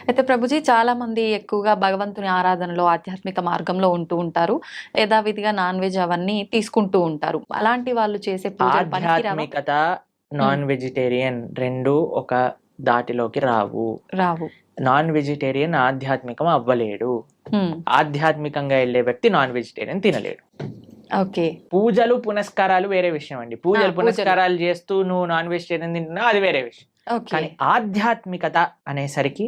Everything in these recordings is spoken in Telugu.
అయితే ప్రభుజీ చాలా మంది ఎక్కువగా భగవంతుని ఆరాధనలో ఆధ్యాత్మిక మార్గంలో ఉంటూ ఉంటారు. యథావిధిగా నాన్ వెజ్ అవన్నీ తీసుకుంటూ ఉంటారు. అలాంటి వాళ్ళు చేసే పూజలు పనికిరావా? ఆధ్యాత్మికత, హ్మ్. నాన్ వెజిటేరియన్ 2 ఒక దాటిలోకి రావు. రావు. నాన్ వెజిటేరియన్ ఆధ్యాత్మికం అవ్వలేడు. హ్మ్. ఆధ్యాత్మికంగా వెళ్ళే వ్యక్తి నాన్ వెజిటేరియన్ తినలేడు. ఓకే. పూజలు, పునస్కారాలు వేరే విషయం అండి. పూజలు, పూజలు. పునస్కారాలు చేస్తూ నువ్వు నాన్ వెజిటేరియన్ తింటున్నావు అది వేరే విషయం. ఓకే. కానీ ఆధ్యాత్మికత అనేసరికి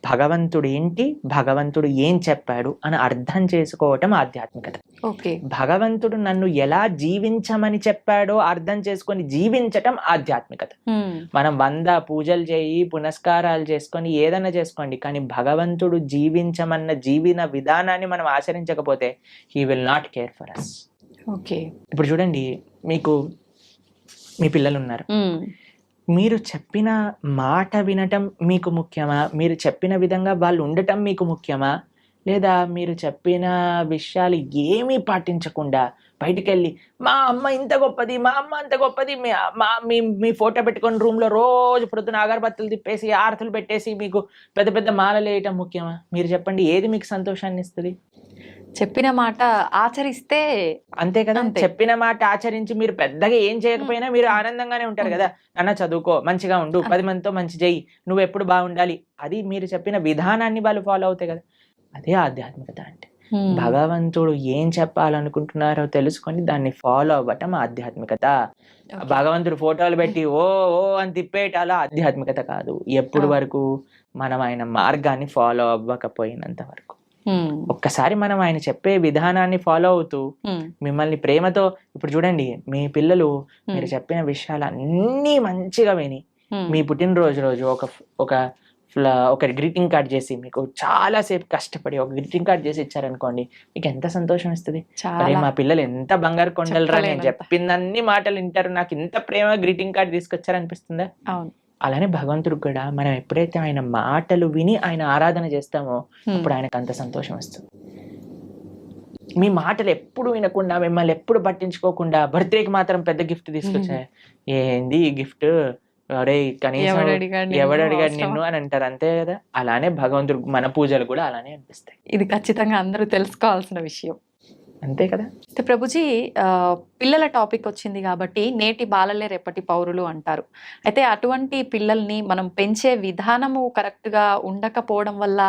భగవంతుడు ఏంటి, భగవంతుడు ఏం చెప్పాడు అని అర్థం చేసుకోవటం ఆధ్యాత్మికత. ఓకే. భగవంతుడు నన్ను ఎలా జీవించమని చెప్పాడో అర్థం చేసుకొని జీవించటం ఆధ్యాత్మికత. హ్మ్. మనం 100 పూజలు చేయి, పునస్కారాలు చేసుకొని ఏదైనా చేసుకోండి, కానీ భగవంతుడు జీవించమన్న జీవన విధానాన్ని మనం ఆచరించకపోతే he will not care for us. Okay. ఇప్పుడు చూడండి, మీకు మీ పిల్లలు ఉన్నారు. హ్మ్. మీరు చెప్పిన మాట వినటం మీకు ముఖ్యమా? మీరు చెప్పిన విధంగా వాళ్ళు ఉండటం మీకు ముఖ్యమా? లేదా మీరు చెప్పిన విషయాలు ఏమీ పాటించకుండా బయటికెళ్ళి మా అమ్మ ఇంత గొప్పది, మా అమ్మ అంత గొప్పది, మీ ఫోటో పెట్టుకొని రూమ్లో రోజు పొద్దున అగరబత్తులు తిప్పేసి ఆరతులు పెట్టేసి మీకు పెద్ద పెద్ద మాలలు వేయటం ముఖ్యమా? మీరు చెప్పండి, ఏది మీకు సంతోషాన్ని ఇస్తుంది? చెప్పిన మాట ఆచరిస్తే అంతే కదా. అంతే. చెప్పిన మాట ఆచరించి మీరు పెద్దగా ఏం చేయకపోయినా మీరు ఆనందంగానే ఉంటారు కదా. నాన్న చదువుకో, మంచిగా ఉండు, 10 మందితో మంచి చెయ్యి, నువ్వు ఎప్పుడు బాగుండాలి, అది మీరు చెప్పిన విధానాన్ని వాళ్ళు ఫాలో అవుతాయి కదా. అదే ఆధ్యాత్మికత అంటే. హ్మ్. భగవంతుడు ఏం చెప్పాలనుకుంటున్నారో తెలుసుకొని దాన్ని ఫాలో అవ్వటం ఆధ్యాత్మికత. ఓకే. భగవంతుడు ఫోటోలు పెట్టి ఓ ఓ అని తిప్పేటాల ఆధ్యాత్మికత కాదు. ఎప్పుడు వరకు మనం ఆయన మార్గాన్ని ఫాలో అవ్వకపోయినంత వరకు. హ్మ్. ఒక్కసారి మనం ఆయన చెప్పే విధానాన్ని ఫాలో అవుతూ హ్మ్. మిమ్మల్ని ప్రేమతో, ఇప్పుడు చూడండి మీ పిల్లలు మీరు హ్మ్. చెప్పిన విషయాలు అన్నీ మంచిగా విని హ్మ్. మీ పుట్టినరోజు రోజు ఒక గ్రీటింగ్ కార్డ్ చేసి మీకు చాలా సేపు కష్టపడి ఒక గ్రీటింగ్ కార్డ్ చేసి ఇచ్చారనుకోండి, మీకు ఎంత సంతోషం ఇస్తుంది. అరే చాలా మా పిల్లలు ఎంత బంగారు కొండలరా, నేను చెప్పలేనంత. చెప్పిందన్ని మాటలు వింటారు, నాకు ఇంత ప్రేమ గ్రీటింగ్ కార్డ్ తీసుకొచ్చారనిపిస్తుందా? అవును. అలానే భగవంతుడికి కూడా మనం ఎప్పుడైతే ఆయన మాటలు విని ఆయన ఆరాధన చేస్తామో హ్మ్. అప్పుడు ఆయనకు అంత సంతోషం వస్తుంది. మీ మాటలు ఎప్పుడు వినకుండా, మిమ్మల్ని ఎప్పుడు పట్టించుకోకుండా బర్త్డేకి మాత్రం పెద్ద గిఫ్ట్ తీసుకొచ్చా, ఏంది ఈ గిఫ్ట్, అరే కనీసం ఎవడడిగాడు ఎవడడిగాడు నిన్ను నిన్ను అని అంటారు, అంతే కదా. అలానే భగవంతుడు మన పూజలు కూడా అలానే అనిపిస్తాయి, ఇది ఖచ్చితంగా అందరూ తెలుసుకోవాల్సిన విషయం. అంతే కదా. అయితే ప్రభుజీ పిల్లల టాపిక్ వచ్చింది కాబట్టి నేటి బాలలే రేపటి పౌరులు అంటారు. అయితే అటువంటి పిల్లల్ని మనం పెంచే విధానము కరెక్ట్గా ఉండకపోవడం వల్ల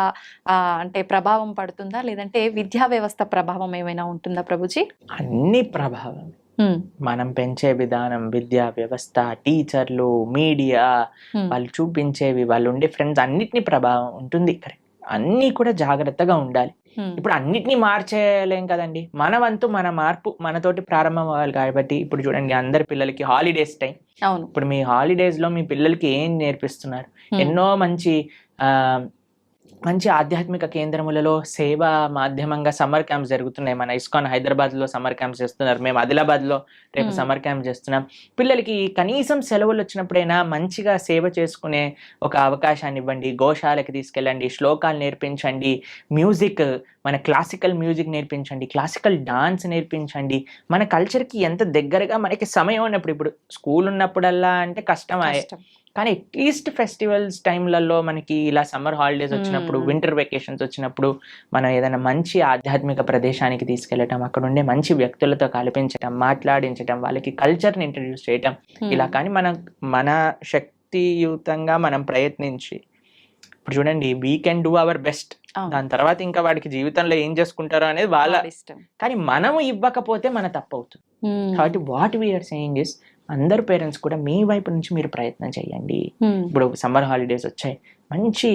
అంటే ప్రభావం పడుతుందా, లేదంటే విద్యా వ్యవస్థ ప్రభావం ఏమైనా ఉంటుందా ప్రభుజీ? అన్ని ప్రభావం. హ్మ్. మనం పెంచే విధానం, విద్యా వ్యవస్థ, టీచర్లు, మీడియా, హ్మ్. వాళ్ళు చూపించేవి, వాళ్ళు ఉండే ఫ్రెండ్స్ అన్నిటినీ ప్రభావం ఉంటుంది. కరెక్ట్, అన్నీ కూడా జాగ్రత్తగా ఉండాలి. హ్మ్. ఇప్పుడు అన్నిటినీ మార్చేయలేం కదండి. మన వంతు మన మార్పు మనతోటి ప్రారంభం అవ్వాలి. కాబట్టి ఇప్పుడు చూడండి, అందరి పిల్లలకి హాలిడేస్ టైం. అవును. ఇప్పుడు మీ హాలిడేస్ లో మీ పిల్లలకి ఏం నేర్పిస్తున్నారు? హ్మ్. ఎన్నో మంచి ఆధ్యాత్మిక కేంద్రములలో సేవా మాధ్యమంగా సమ్మర్ క్యాంప్స్ జరుగుతున్నాయి. మన ఇస్కాన్ హైదరాబాద్లో సమ్మర్ క్యాంప్స్ చేస్తున్నారు. మేము ఆదిలాబాద్లో రేపు సమ్మర్ క్యాంప్ చేస్తున్నాం. పిల్లలకి కనీసం సెలవులు వచ్చినప్పుడైనా మంచిగా సేవ చేసుకునే ఒక అవకాశాన్ని ఇవ్వండి. గోశాలకి తీసుకెళ్ళండి, శ్లోకాలు నేర్పించండి, మ్యూజిక్, మన క్లాసికల్ మ్యూజిక్ నేర్పించండి, క్లాసికల్ డాన్స్ నేర్పించండి. మన కల్చర్కి ఎంత దగ్గరగా మనకి సమయం ఉన్నప్పుడు, ఇప్పుడు స్కూల్ ఉన్నప్పుడల్లా అంటే కష్టమే, కానీ అట్లీస్ట్ ఫెస్టివల్స్ టైంలలో మనకి ఇలా సమ్మర్ హాలిడేస్ వచ్చినప్పుడు, వింటర్ వెకేషన్స్ వచ్చినప్పుడు మనం ఏదైనా మంచి ఆధ్యాత్మిక ప్రదేశానికి తీసుకెళ్ళటం, అక్కడ ఉండే మంచి వ్యక్తులతో కల్పించటం, మాట్లాడించటం, వాళ్ళకి కల్చర్ని ఇంట్రడ్యూస్ చేయటం, ఇలా కానీ మన శక్తియుతంగా మనం ప్రయత్నించి, ఇప్పుడు చూడండి we can do our best. దాని తర్వాత ఇంకా వాడికి జీవితంలో ఏం చేసుకుంటారో అనేది వాళ్ళ ఇష్టం. కానీ మనము ఇవ్వకపోతే మన తప్పు అవుతుంది. కాబట్టి వాట్ వీఆర్ సేయింగ్ ఇస్, అందరు పేరెంట్స్ కూడా మీ వైపు నుంచి మీరు ప్రయత్నం చేయండి. ఇప్పుడు సమ్మర్ హాలిడేస్ వచ్చాయి, మంచి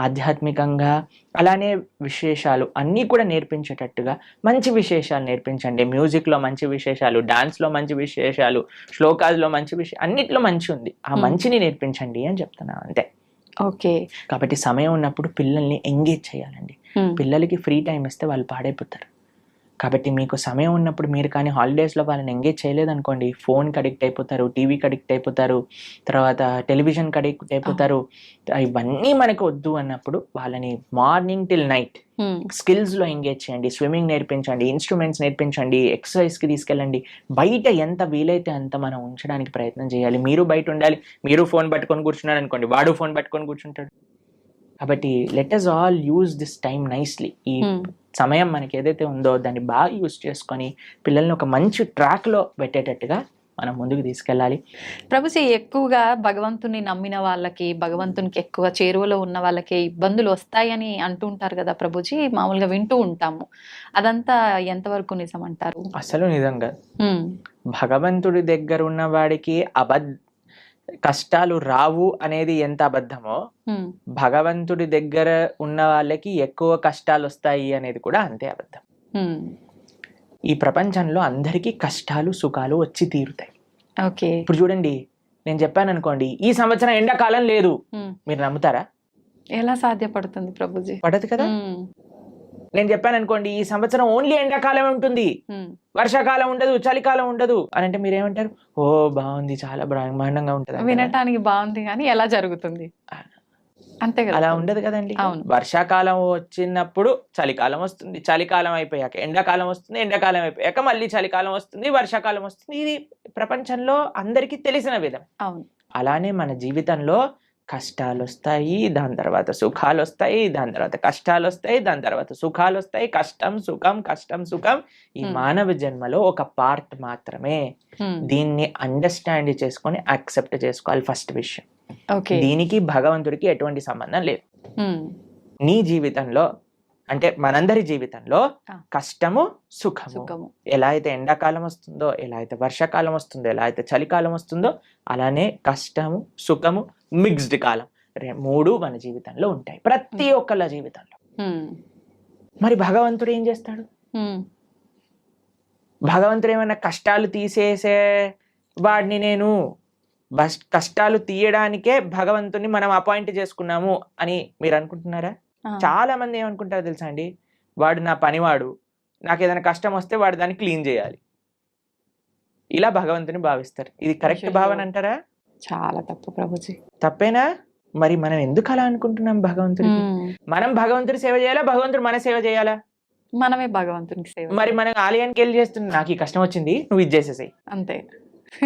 ఆధ్యాత్మికంగా అలానే విశేషాలు అన్నీ కూడా నేర్పించేటట్టుగా మంచి విశేషాలు నేర్పించండి. మ్యూజిక్లో మంచి విశేషాలు, డాన్స్లో మంచి విశేషాలు, శ్లోకాల్లో మంచి విషయం, అన్నిట్లో మంచి ఉంది, ఆ మంచిని నేర్పించండి అని చెప్తున్నా, అంతే. ఓకే. కాబట్టి సమయం ఉన్నప్పుడు పిల్లల్ని ఎంగేజ్ చేయాలండి. పిల్లలకి ఫ్రీ టైం ఇస్తే వాళ్ళు పాడైపోతారు. కాబట్టి మీకు సమయం ఉన్నప్పుడు మీరు కానీ హాలిడేస్లో వాళ్ళని ఎంగేజ్ చేయలేదనుకోండి, ఫోన్కి అడిక్ట్ అయిపోతారు, టీవీకి అడిక్ట్ అయిపోతారు, తర్వాత టెలివిజన్కి అడిక్ట్ అయిపోతారు. ఇవన్నీ మనకు వద్దు అన్నప్పుడు వాళ్ళని మార్నింగ్ టిల్ నైట్ స్కిల్స్లో ఎంగేజ్ చేయండి. స్విమ్మింగ్ నేర్పించండి, ఇన్స్ట్రుమెంట్స్ నేర్పించండి, ఎక్సర్సైజ్కి తీసుకెళ్ళండి. బయట ఎంత వీలైతే అంత మనం ఉంచడానికి ప్రయత్నం చేయాలి. మీరు బయట ఉండాలి. మీరు ఫోన్ పట్టుకొని కూర్చున్నాడు అనుకోండి, వాడు ఫోన్ పట్టుకొని కూర్చుంటాడు. కాబట్టి let us all use this time nicely. ఈ సమయం మనకి ఏదైతే ఉందో దాన్ని బాగా యూజ్ చేసుకొని పిల్లల్ని ఒక మంచి ట్రాక్ లో పెట్టేటట్టుగా మనం ముందుకు తీసుకెళ్ళాలి. ప్రభుజీ, ఎక్కువగా భగవంతుని నమ్మిన వాళ్ళకి, భగవంతునికి ఎక్కువ చేరువలో ఉన్న వాళ్ళకి ఇబ్బందులు వస్తాయని అంటూ ఉంటారు కదా ప్రభుజీ, మామూలుగా వింటూ ఉంటాము. అదంతా ఎంతవరకు నిజం అంటారు? అసలు నిజంగా భగవంతుడి దగ్గర ఉన్న వాడికి కష్టాలు రావు అనేది ఎంత అబద్ధమో, భగవంతుడి దగ్గర ఉన్న వాళ్ళకి ఎక్కువ కష్టాలు వస్తాయి అనేది కూడా అంతే అబద్ధం. ఈ ప్రపంచంలో అందరికీ కష్టాలు సుఖాలు వచ్చి తీరుతాయి. ఓకే, ఇప్పుడు చూడండి, నేను చెప్పాను అనుకోండి, ఈ సంవత్సరం ఎండాకాలం లేదు, మీరు నమ్ముతారా? ఎలా సాధ్యపడుతుంది ప్రభుజీ? పడదు కదా. నేను చెప్పాను అనుకోండి, ఈ సంవత్సరం ఓన్లీ ఎండాకాలం ఉంటుంది, వర్షాకాలం ఉండదు, చలికాలం ఉండదు అని అంటే మీరేమంటారు? ఓ బాగుంది, చాలా బ్రహ్మాండంగా ఉంటుంది. వినటానికి బాగుంది, కానీ ఎలా జరుగుతుంది? అంతే కదా. అలా ఉండదు కదండి. అవును. వర్షాకాలం వచ్చినప్పుడు చలికాలం వస్తుంది, చలికాలం అయిపోయాక ఎండాకాలం వస్తుంది, ఎండాకాలం అయిపోయాక మళ్ళీ చలికాలం వస్తుంది, వర్షాకాలం వస్తుంది. ఇది ప్రపంచంలో అందరికీ తెలిసిన విధం. అవును. అలానే మన జీవితంలో కష్టాలు వస్తాయి, దాని తర్వాత సుఖాలు వస్తాయి, దాని తర్వాత కష్టాలు వస్తాయి, దాని తర్వాత సుఖాలు వస్తాయి. కష్టం సుఖం, కష్టం సుఖం ఈ మానవ జన్మలో ఒక పార్ట్ మాత్రమే. దీన్ని అండర్స్టాండ్ చేసుకొని యాక్సెప్ట్ చేసుకోవాలి ఫస్ట్ విషయం. దీనికి భగవంతుడికి ఎటువంటి సంబంధం లేదు. నీ జీవితంలో అంటే మనందరి జీవితంలో కష్టము సుఖము, ఎలా అయితే ఎండాకాలం వస్తుందో, ఎలా అయితే వర్షాకాలం వస్తుందో, ఎలా అయితే చలికాలం వస్తుందో, అలానే కష్టము సుఖము మిక్స్డ్ కాలం మూడు మన జీవితంలో ఉంటాయి, ప్రతి ఒక్కళ్ళ జీవితంలో. మరి భగవంతుడు ఏం చేస్తాడు? భగవంతుడు ఏమైనా కష్టాలు తీసేసే వాడిని నేను కష్టాలు తీయడానికే భగవంతుని మనం అపాయింట్ చేసుకున్నాము అని మీరు అనుకుంటున్నారా? చాలా మంది ఏమనుకుంటారో తెలుసా అండి, వాడు నా పనివాడు, నాకు ఏదైనా కష్టం వస్తే వాడు దాన్ని క్లీన్ చేయాలి, ఇలా భగవంతుని భావిస్తారు. ఇది కరెక్ట్ భావన అంటారా? చాలా తప్పు ప్రభుజీ. తప్పేనా? మరి మనం ఎందుకు అలా అనుకుంటున్నాం? భగవంతుడికి మనం భగవంతుడి సేవ చేయాలా, భగవంతుడు మన సేవ చేయాలా? మనమే భగవంతునికి సేవ. మరి మనం ఆలయానికి వెళ్ళి చేస్తున్నాం, నాకు ఈ కష్టం వచ్చింది నువ్వు ఇది చేసేసాయి అంతే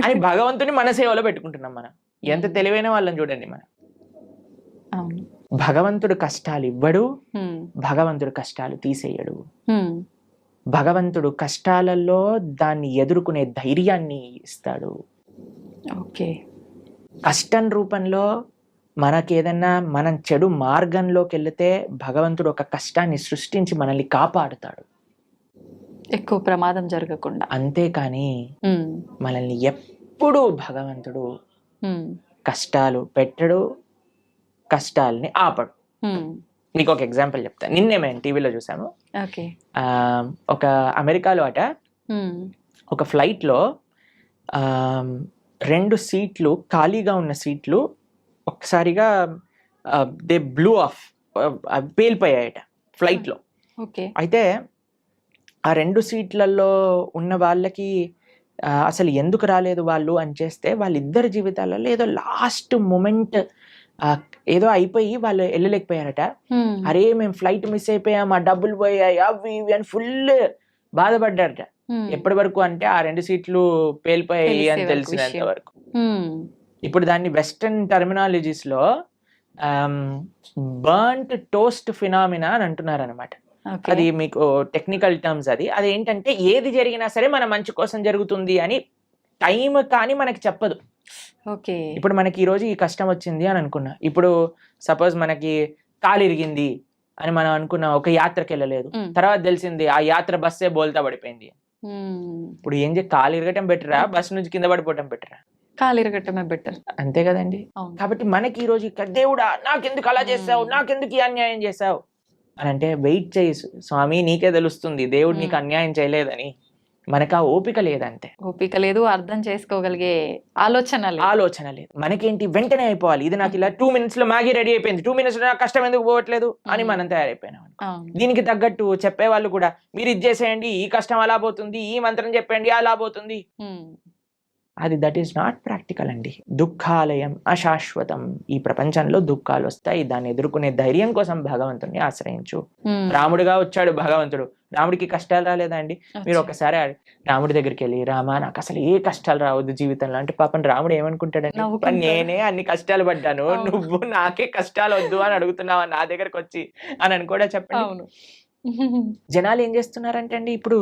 అని భగవంతుని మన సేవలో పెట్టుకుంటున్నాం. మనం ఎంత తెలివైన వాళ్ళని చూడండి. మనం భగవంతుడు కష్టాలు ఇవ్వడు, భగవంతుడు కష్టాలు తీసేయడు. భగవంతుడు కష్టాలలో దాన్ని ఎదుర్కొనే ధైర్యాన్ని ఇస్తాడు. ఓకే, కష్టం రూపంలో మనకేదన్నా మనం చెడు మార్గంలోకి వెళితే భగవంతుడు ఒక కష్టాన్ని సృష్టించి మనల్ని కాపాడుతాడు, ఎక్కువ ప్రమాదం జరగకుండా. అంతేకాని మనల్ని ఎప్పుడు భగవంతుడు కష్టాలు పెట్టడు, కష్టాలని ఆపడు. మీకు ఒక ఎగ్జాంపుల్ చెప్తాను. నిన్నే మేము టీవీలో చూసాము. ఒక అమెరికాలో అట ఒక ఫ్లైట్ లో 2 సీట్లు ఖాళీగా ఉన్న సీట్లు ఒకసారిగా దే బ్లూ ఆఫ్, పేలిపోయాయట ఫ్లైట్ లో. అయితే ఆ 2 సీట్లలో ఉన్న వాళ్ళకి అసలు ఎందుకు రాలేదు వాళ్ళు అని చేస్తే, వాళ్ళిద్దరి జీవితాలలో ఏదో లాస్ట్ మూమెంట్ ఏదో అయిపోయి వాళ్ళు వెళ్ళలేకపోయారట. అరే మేము ఫ్లైట్ మిస్ అయిపోయాం, ఆ డబ్బులు పోయాయి, అవి ఇవి అని ఫుల్ బాధపడ్డారట. ఎప్పటి వరకు అంటే ఆ 2 సీట్లు పేలిపోయాయి అని తెలిసినంత వరకు. ఇప్పుడు దాన్ని వెస్టర్న్ టర్మినాలజీస్ లో బర్న్ట్ టోస్ట్ ఫినామినా అని అంటున్నారు అనమాట. అది మీకు టెక్నికల్ టర్మ్స్. అది ఏంటంటే ఏది జరిగినా సరే మన మంచి కోసం జరుగుతుంది అని టైం కానీ మనకి చెప్పదు. ఇప్పుడు మనకి ఈ రోజు ఈ కష్టం వచ్చింది అని అనుకున్నా, ఇప్పుడు సపోజ్ మనకి కాలు ఇరిగింది అని మనం అనుకున్నాం, ఒక యాత్రకి వెళ్ళలేదు, తర్వాత తెలిసింది ఆ యాత్ర బస్సే బోల్తా పడిపోయింది. ఇప్పుడు ఏం కాలు ఇరగటం బెటరా, బస్ నుంచి కింద పడిపోవటం బెటరా? కాలు ఇరగటమే బెటర్, అంతే కదండి. కాబట్టి మనకి ఈ రోజు దేవుడా నాకెందుకు అలా చేసావు, నాకెందుకు ఈ అన్యాయం చేసావు అని అంటే, వెయిట్ చేయి స్వామి, నీకే తెలుస్తుంది దేవుడు నీకు అన్యాయం చేయలేదని. మనకు ఆ ఓపిక లేదంతే. ఓపిక లేదు, అర్థం చేసుకోగలిగే ఆలోచన లేదు. మనకేంటి వెంటనే అయిపోవాలి, ఇది నాకు ఇలా 2 minutes లో మ్యాగీ రెడీ అయిపోయింది, 2 minutes లో నాకు కష్టం ఎందుకు పోవట్లేదు అని మనం తయారైపోయినాం. దీనికి తగ్గట్టు చెప్పేవాళ్ళు కూడా, మీరు ఇది చేసేయండి ఈ కష్టం అలా పోతుంది, ఈ మంత్రం చెప్పండి అలా పోతుంది. దట్ ఈస్ నాట్ ప్రాక్టికల్ అండి. దుఃఖాలయం అశాశ్వతం. ఈ ప్రపంచంలో దుఃఖాలు వస్తాయి, దాన్ని ఎదుర్కొనే ధైర్యం కోసం భగవంతుడిని ఆశ్రయించు. రాముడిగా వచ్చాడు భగవంతుడు, రాముడికి కష్టాలు రాలేదా అండి? మీరు ఒకసారి రాముడి దగ్గరికి వెళ్ళి, రామా నాకు అసలు ఏ కష్టాలు రావద్దు జీవితంలో అంటే పాపం రాముడు ఏమనుకుంటాడండి, నవ్వుకుంటాడు. నేనే అన్ని కష్టాలు పడ్డాను, అవును. నువ్వు నాకే కష్టాలు వద్దు అని అడుగుతున్నావా నా దగ్గరకు వచ్చి అని కూడా చెప్పండి. అవును. జనాలు ఏం చేస్తున్నారంటే అండి, ఇప్పుడు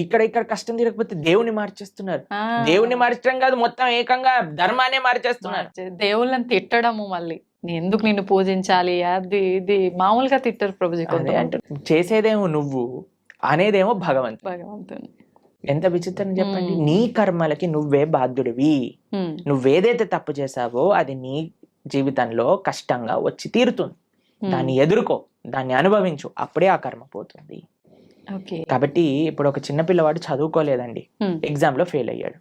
ఇక్కడ కష్టం తీరకపోతే దేవుని మార్చేస్తున్నారు. ఆ, దేవుని మార్చడం కాదు, మొత్తం ఏకంగా ధర్మాన్ని మార్చేస్తున్నారు. దేవుళ్ళని తిట్టడము, మళ్ళీ ఎందుకు నిన్ను పూజించాలి అది ఇది మామూలుగా తిట్టరు ప్రభుజీ అదే కొంతమంది. అంటే చేసేదేమో నువ్వు, అనేదేమో భగవంతుడు. భగవంతుని. ఎంత విచిత్రం చెప్పండి. నీ కర్మలకి నువ్వే బాధ్యుడివి. నువ్వేదైతే తప్పు చేసావో అది నీ జీవితంలో కష్టంగా వచ్చి తీరుతుంది. దాన్ని ఎదుర్కో, దాన్ని అనుభవించు, అప్పుడే ఆ కర్మ పోతుంది. ఓకే. కాబట్టి ఇప్పుడు ఒక చిన్న పిల్లవాడు చదువుకోలేదండి, ఎగ్జామ్ లో ఫెయిల్ అయ్యాడు.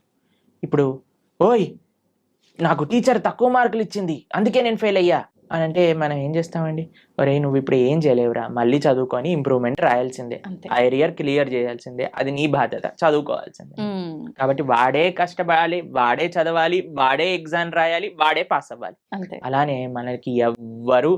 ఇప్పుడు ఓయ్ నాకు టీచర్ తక్కువ మార్కులు ఇచ్చింది అందుకే నేను ఫెయిల్ అయ్యా అని అంటే మనం ఏం చేస్తామండి, ఒరే నువ్వు ఇప్పుడు ఏం చేయలేవురా, మళ్ళీ చదువుకొని ఇంప్రూవ్మెంట్ రాయాల్సిందే, అంతే. ఆ ఏరియర్ క్లియర్ చేయాల్సిందే, అది నీ బాధ్యత, చదువుకోవాల్సిందే. కాబట్టి వాడే కష్టపడాలి, వాడే చదవాలి, వాడే ఎగ్జామ్ రాయాలి, వాడే పాస్ అవ్వాలి. అంతే. అలానే మనకి ఎవ్వరు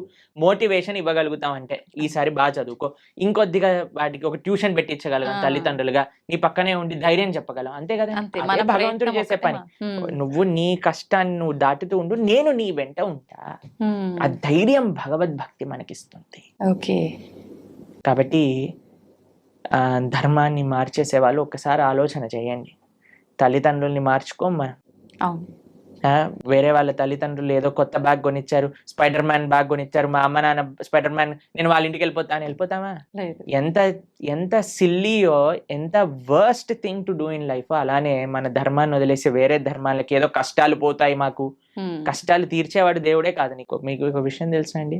మోటివేషన్ ఇవ్వగలుగుతామంటే ఈసారి బాగా చదువుకో, ఇంకొద్దిగా వాటికి ఒక ట్యూషన్ పెట్టించగలం తల్లిదండ్రులుగా, నీ పక్కనే ఉండి ధైర్యం చెప్పగలం, అంతే కదా. అంతే. అదే మన భగవంతుడు ప్రయత్నం చేసే ఒకటే పని. నువ్వు నీ కష్టాన్ని నువ్వు దాటుతూ ఉండు, నేను నీ వెంట ఉంటా. ఆ ధైర్యం భగవద్భక్తి మనకిస్తుంది. ఓకే. కాబట్టి ధర్మాన్ని మార్చేసే వాళ్ళు ఒక్కసారి ఆలోచన చేయండి. తల్లిదండ్రుల్ని మార్చుకోమా. అవును. వేరే వాళ్ళ తల్లిదండ్రులు ఏదో కొత్త బ్యాగ్ కొనిచ్చారు, స్పైడర్ మ్యాన్ బ్యాగ్ కొనిచ్చారు, మా అమ్మ నాన్న స్పైడర్ మ్యాన్, నేను వాళ్ళ ఇంటికి వెళ్ళిపోతాను, వెళ్ళిపోతామా? లేదు. ఎంత సిల్లీయో, ఎంత worst thing to do in life. అలానే మన ధర్మాన్ని వదిలేసి వేరే ధర్మాలకి ఏదో కష్టాలు పోతాయి మాకు, కష్టాలు తీర్చేవాడు దేవుడే కాదు. మీకు ఒక విషయం తెలుసా అండి?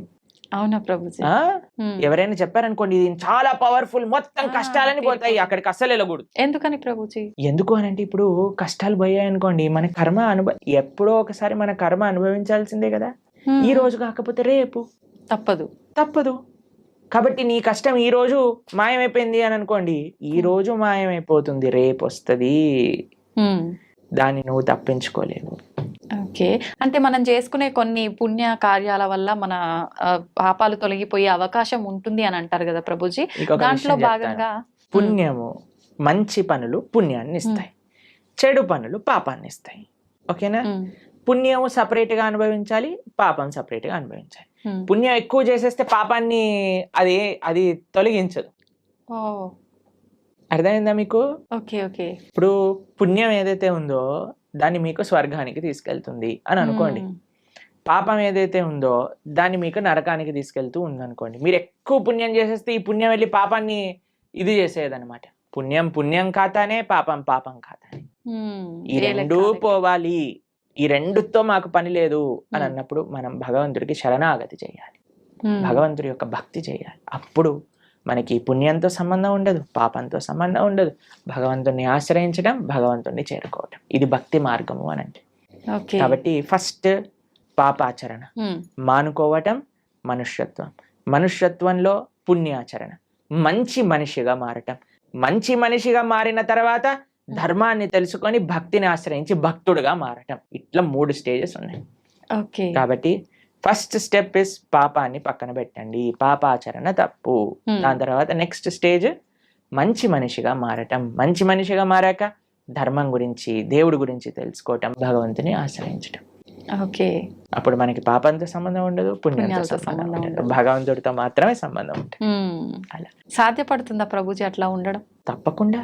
అవునా ప్రభుజీ? ఎవరైనా చెప్పారనుకోండి ఇది చాలా పవర్ఫుల్, మొత్తం కష్టాలని పోతాయి, అక్కడికి అస్సలు వెళ్ళకూడదు. ఎందుకని ప్రభుజీ? ఎందుకు అని అంటే ఇప్పుడు కష్టాలు పోయాయి అనుకోండి, మన కర్మ ఎప్పుడో ఒకసారి మన కర్మ అనుభవించాల్సిందే కదా. ఈ రోజు కాకపోతే రేపు తప్పదు. కాబట్టి నీ కష్టం ఈ రోజు మాయమైపోయింది అని అనుకోండి, ఈ రోజు మాయమైపోతుంది, రేపు వస్తుంది, దాన్ని నువ్వు తప్పించుకోలేవు. ఓకే. అంటే మనం చేసుకునే కొన్ని పుణ్య కార్యాల వల్ల మన పాపాలు తొలగిపోయే అవకాశం ఉంటుంది అని అంటారు కదా ప్రభుజీ. దాంట్లో భాగంగా పుణ్యము, మంచి పనులు పుణ్యాన్ని ఇస్తాయి, చెడు పనులు పాపాన్ని ఇస్తాయి. ఓకేనా? పుణ్యము సపరేట్ గా అనుభవించాలి, పాపం సపరేట్ గా అనుభవించాలి. పుణ్యం ఎక్కువ చేసేస్తే పాపాన్ని అది తొలగించదు. అర్థమైందా మీకు? ఓకే. ఓకే. ఇప్పుడు పుణ్యం ఏదైతే ఉందో దాన్ని మీకు స్వర్గానికి తీసుకెళ్తుంది అని అనుకోండి, పాపం ఏదైతే ఉందో దాన్ని మీకు నరకానికి తీసుకెళ్తూ ఉందనుకోండి. మీరు ఎక్కువ పుణ్యం చేసేస్తే ఈ పుణ్యం వెళ్ళి పాపాన్ని ఇది చేసేదన్నమాట. పుణ్యం ఖాతానే, పాపం ఖాతానే. ఈ రెండూ పోవాలి, ఈ రెండుతో మాకు పని లేదు అని అన్నప్పుడు మనం భగవంతుడికి శరణాగతి చేయాలి, భగవంతుడి యొక్క భక్తి చేయాలి. అప్పుడు మనకి పుణ్యంతో సంబంధం ఉండదు, పాపంతో సంబంధం ఉండదు. భగవంతుడిని ఆశ్రయించడం, భగవంతుడిని చేరుకోవటం, ఇది భక్తి మార్గము అని అంటే. కాబట్టి ఫస్ట్ పాపాచరణ మానుకోవటం మనుష్యత్వం, మనుష్యత్వంలో పుణ్యాచరణ, మంచి మనిషిగా మారటం, మంచి మనిషిగా మారిన తర్వాత ధర్మాన్ని తెలుసుకొని భక్తిని ఆశ్రయించి భక్తుడుగా మారటం. ఇట్లా 3 స్టేజెస్ ఉన్నాయి. కాబట్టి ఫస్ట్ స్టెప్ ఇస్ పాపాన్ని పక్కన పెట్టండి, పాపాచరణ తప్పు. దాని తర్వాత నెక్స్ట్ స్టేజ్ మంచి మనిషిగా మారటం, మంచి మనిషిగా మారాక ధర్మం గురించి, దేవుడి గురించి తెలుసుకోవటం, భగవంతుని ఆశ్రయించటం. ఓకే. అప్పుడు మనకి పాపంతో సంబంధం ఉండదు, పుణ్యంతో సంబంధం ఉండదు, భగవంతుడితో మాత్రమే సంబంధం ఉంటుంది. అలా సాధ్యపడుతుందా ప్రభుజీ అట్లా ఉండడం? తప్పకుండా.